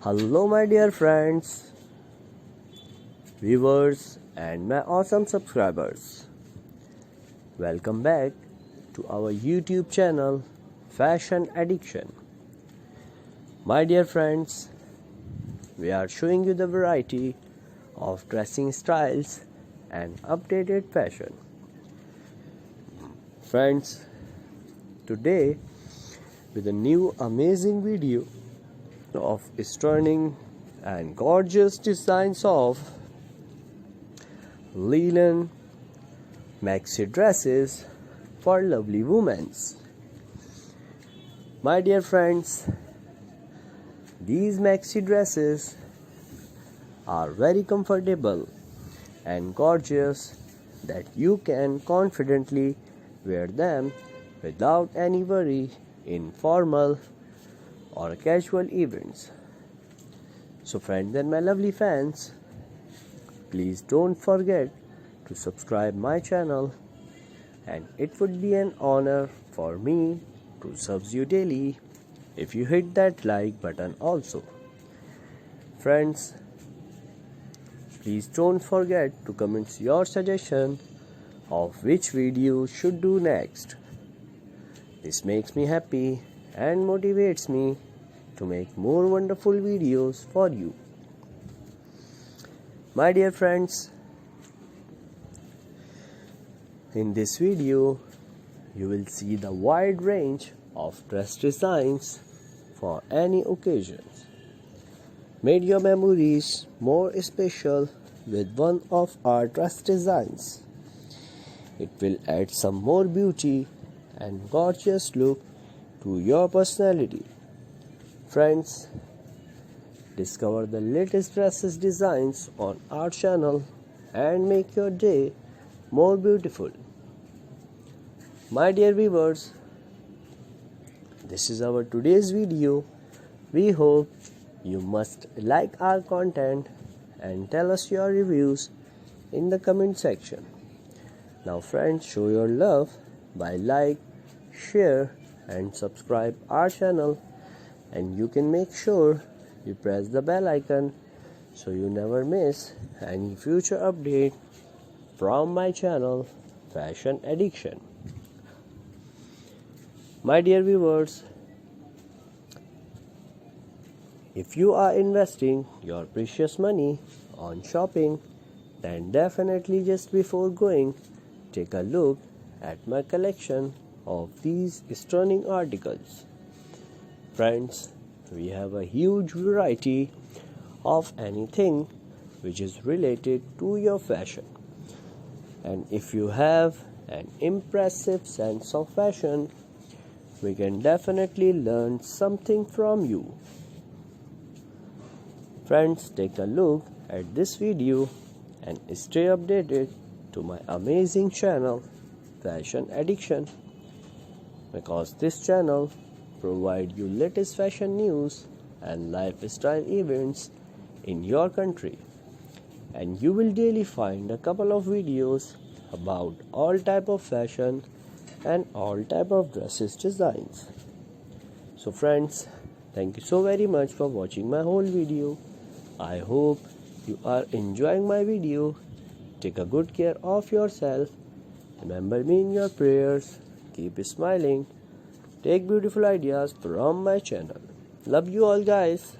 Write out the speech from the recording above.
Hello my dear friends, viewers and my awesome subscribers. Welcome back to our YouTube channel Fashion Addiction. My dear friends, we are showing you the variety of dressing styles and updated fashion. Friends, today with a new amazing video of stunning and gorgeous designs of linen maxi dresses for lovely women. My dear friends, these maxi dresses are very comfortable and gorgeous that you can confidently wear them without any worry in formal or casual events. So friends and my lovely fans, please don't forget to subscribe my channel, and it would be an honor for me to serve you daily if you hit that like button also. Friends, please don't forget to comment your suggestion of which video should do next. This makes me happy and motivates me to make more wonderful videos for you. My dear friends, in this video you will see the wide range of dress designs for any occasions. Make your memories more special with one of our dress designs. It will add some more beauty and gorgeous look to your personality. Friends, discover the latest dresses designs on our channel and make your day more beautiful. My dear viewers, this is our today's video. We hope you must like our content and tell us your reviews in the comment section. Now friends, show your love by like, share and subscribe our channel, and you can make sure you press the bell icon so you never miss any future update from my channel Fashion Addiction. My dear viewers, if you are investing your precious money on shopping, then definitely just before going, take a look at my collection of these stunning articles. Friends, we have a huge variety of anything which is related to your fashion. And if you have an impressive sense of fashion, we can definitely learn something from you. Friends, take a look at this video and stay updated to my amazing channel Fashion Addiction, because this channel provides you latest fashion news and lifestyle events in your country, and you will daily find a couple of videos about all type of fashion and all type of dresses designs. So friends, thank you so very much for watching my whole video. I hope you are enjoying my video. Take a good care of yourself. Remember me in your prayers. Keep smiling. Take beautiful ideas from my channel. Love you all guys.